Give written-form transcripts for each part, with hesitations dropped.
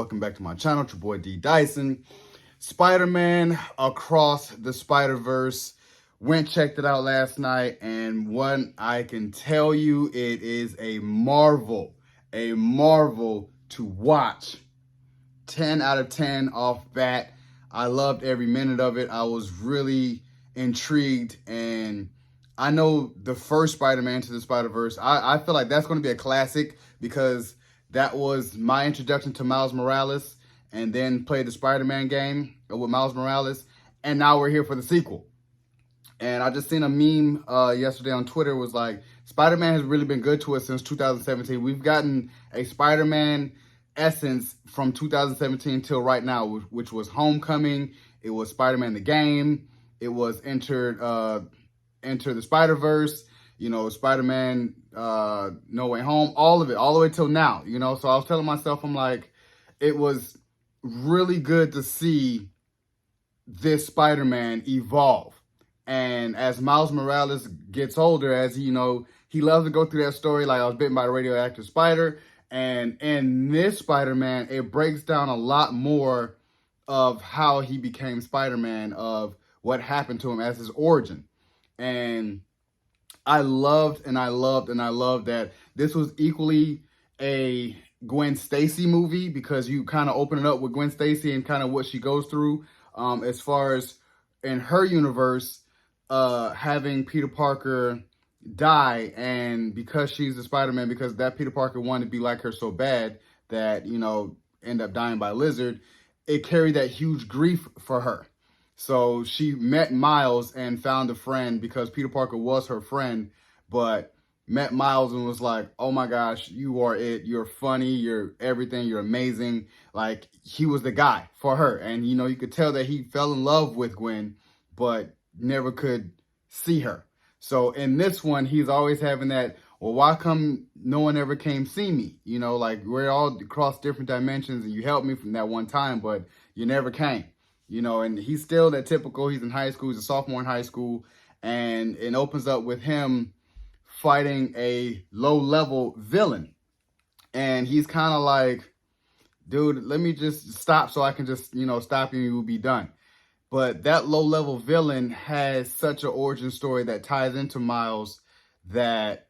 welcome back to my channel. It's your boy D Dyson. Spider-Man Across the Spider-Verse. Checked it out last night, and what I can tell you, it is a marvel to watch. 10 out of 10 off bat. I loved every minute of it. I was really intrigued, and I know the first Spider-Man to the Spider-Verse, I feel like that's going to be a classic because that was my introduction to Miles Morales, and then played the Spider-Man game with Miles Morales, and now we're here for the sequel. And I just seen a meme yesterday on Twitter, was like, Spider-Man has really been good to us since 2017. We've gotten a Spider-Man essence from 2017 till right now, which was Homecoming, it was Spider-Man the game, it was Enter the Spider-Verse, you know, Spider-Man No Way Home, all of it, all the way till now, you know. So I was telling myself, I'm like, it was really good to see this Spider-Man evolve. And as Miles Morales gets older, as he, you know, he loves to go through that story, like I was bitten by a radioactive spider. And in this Spider-Man, it breaks down a lot more of how he became Spider-Man, of what happened to him as his origin. And I loved that this was equally a Gwen Stacy movie, because you kind of open it up with Gwen Stacy and kind of what she goes through as far as in her universe, having Peter Parker die, and because she's the Spider-Man, because that Peter Parker wanted to be like her so bad that, you know, end up dying by a lizard, it carried that huge grief for her. So she met Miles and found a friend, because Peter Parker was her friend, but met Miles and was like, oh my gosh, you are it. You're funny. You're everything. You're amazing. Like, he was the guy for her. And, you know, you could tell that he fell in love with Gwen, but never could see her. So in this one, he's always having that, well, why come no one ever came see me? You know, like, we're all across different dimensions, and you helped me from that one time, but you never came. You know, and he's still that typical, he's in high school, he's a sophomore in high school, and it opens up with him fighting a low-level villain. And he's kind of like, dude, let me just stop so I can just, you know, stop you and you'll be done. But that low-level villain has such an origin story that ties into Miles that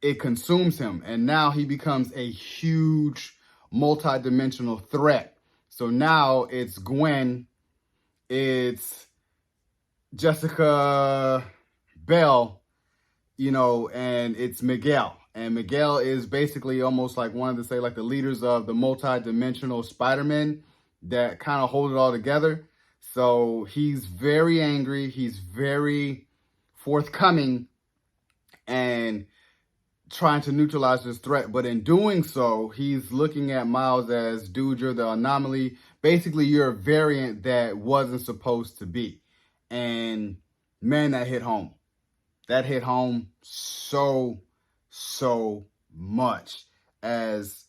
it consumes him. And now he becomes a huge multi-dimensional threat. So now it's Gwen, it's Jessica Bell, you know, and it's Miguel. And Miguel is basically almost like one of the, say, like the leaders of the multi-dimensional Spider-Man that kind of hold it all together. So he's very angry, he's very forthcoming and trying to neutralize this threat. But in doing so, he's looking at Miles as, dude, you're the anomaly. Basically, you're a variant that wasn't supposed to be. And man, that hit home. That hit home so much. As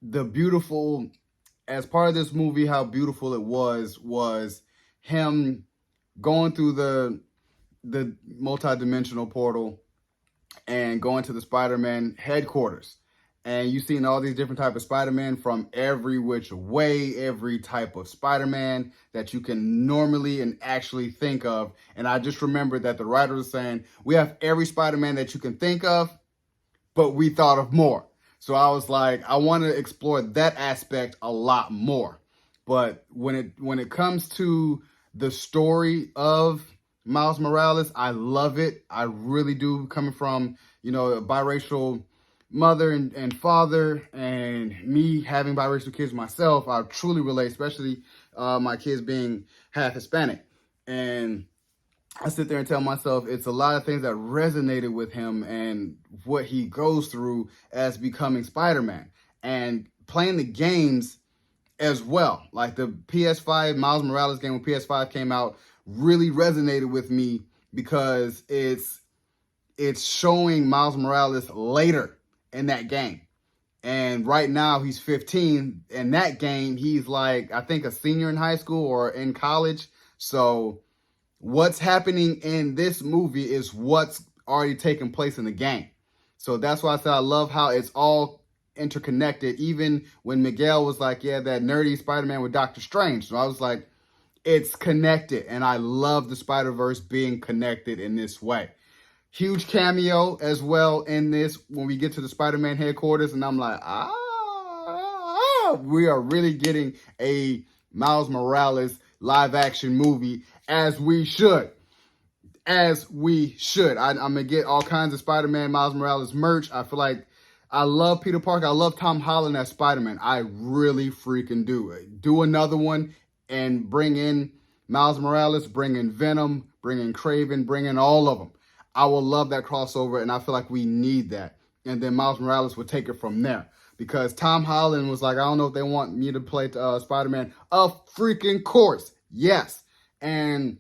the beautiful, as part of this movie, how beautiful it was him going through the multi-dimensional portal and going to the Spider-Man headquarters. And you've seen all these different types of Spider-Man from every which way, every type of Spider-Man that you can normally and actually think of. And I just remembered that the writer was saying, we have every Spider-Man that you can think of, but we thought of more. So I was like, I want to explore that aspect a lot more. But when it comes to the story of Miles Morales, I love it. I really do. Coming from, you know, a biracial mother and father, and me having biracial kids myself, I truly relate, especially my kids being half Hispanic. And I sit there and tell myself it's a lot of things that resonated with him and what he goes through as becoming Spider-Man, and playing the games as well. Like the PS5 Miles Morales game when PS5 came out really resonated with me, because it's showing Miles Morales later in that game. And right now he's 15. In that game, he's like, I think a senior in high school or in college. So what's happening in this movie is what's already taken place in the game. So that's why I said I love how it's all interconnected. Even when Miguel was like, yeah, that nerdy Spider-Man with Doctor Strange. So I was like, it's connected. And I love the Spider-Verse being connected in this way. Huge cameo as well in this when we get to the Spider-Man headquarters. And I'm like, we are really getting a Miles Morales live action movie, as we should. As we should. I'm going to get all kinds of Spider-Man Miles Morales merch. I feel like I love Peter Parker. I love Tom Holland as Spider-Man. I really freaking do. Do another one and bring in Miles Morales, bring in Venom, bring in Kraven, bring in all of them. I will love that crossover, and I feel like we need that. And then Miles Morales will take it from there. Because Tom Holland was like, I don't know if they want me to play Spider-Man. Of freaking course. Yes. And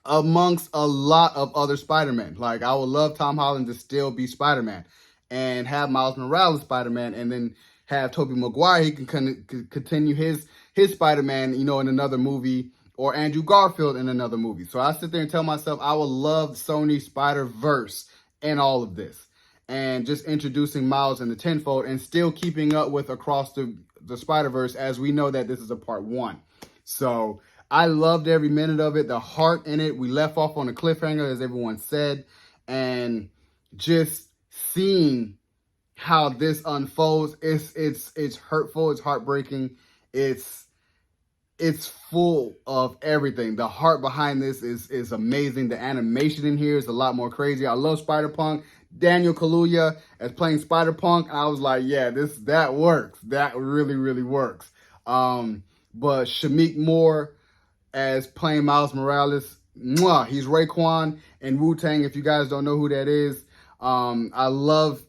amongst a lot of other Spider-Man. Like, I would love Tom Holland to still be Spider-Man. And have Miles Morales Spider-Man. And then have Tobey Maguire. He can continue his Spider-Man, you know, in another movie. Or Andrew Garfield in another movie. So I sit there and tell myself I would love Sony Spider-Verse in all of this. And just introducing Miles in the tenfold and still keeping up with Across the Spider-Verse, as we know that this is a part 1. So I loved every minute of it. The heart in it. We left off on a cliffhanger, as everyone said. And just seeing how this unfolds, it's hurtful. It's heartbreaking. It's full of everything. The heart behind this is amazing. The animation in here is a lot more crazy. I love Spider-Punk. Daniel Kaluuya as playing Spider-Punk. I was like, yeah, that works. That really, really works. But Shamik Moore as playing Miles Morales. Mwah, he's Raekwon in Wu-Tang, if you guys don't know who that is. I love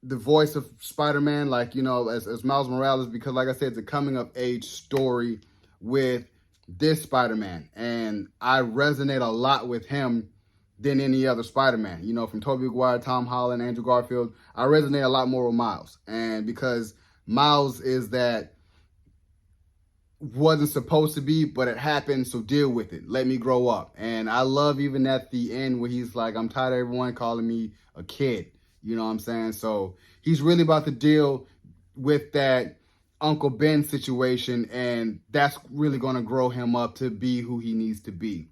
the voice of Spider-Man, like, you know, as Miles Morales, because like I said, it's a coming-of-age story with this Spider-Man, and I resonate a lot with him than any other Spider-Man. You know, from Tobey Maguire, Tom Holland, Andrew Garfield, I resonate a lot more with Miles. And because Miles is that wasn't supposed to be, but it happened, so deal with it. Let me grow up. And I love even at the end where he's like, I'm tired of everyone calling me a kid. You know what I'm saying? So he's really about to deal with that Uncle Ben situation, and that's really going to grow him up to be who he needs to be.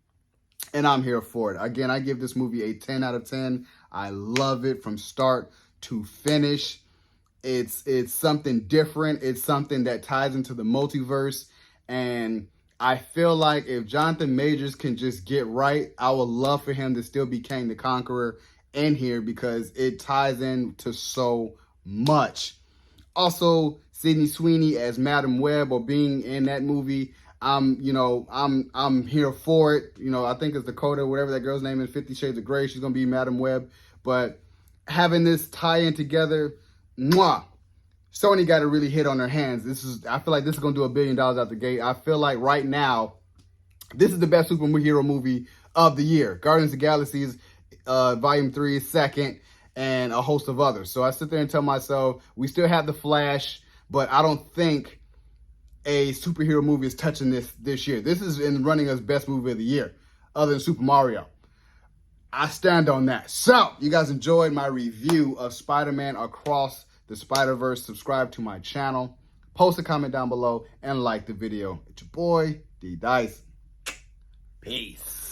And I'm here for it. Again, I give this movie a 10 out of 10. I love it from start to finish. It's something different. It's something that ties into the multiverse. And I feel like if Jonathan Majors can just get right, I would love for him to still be Kang the Conqueror in here, because it ties into so much. Also, Sydney Sweeney as Madam Web, or being in that movie, I'm here for it. You know, I think it's Dakota, whatever that girl's name is, 50 Shades of Grey. She's gonna be Madam Web. But having this tie-in together, mwah, Sony got to really hit on their hands. I feel like this is gonna do $1 billion out the gate. I feel like right now, this is the best superhero movie of the year. Guardians of the Galaxy Volume 3 is second, and a host of others. So I sit there and tell myself, we still have The Flash, but I don't think a superhero movie is touching this year. This is in running as best movie of the year, other than Super Mario. I stand on that. So, you guys enjoyed my review of Spider-Man Across the Spider-Verse. Subscribe to my channel, post a comment down below, and like the video. It's your boy, D Dyson. Peace.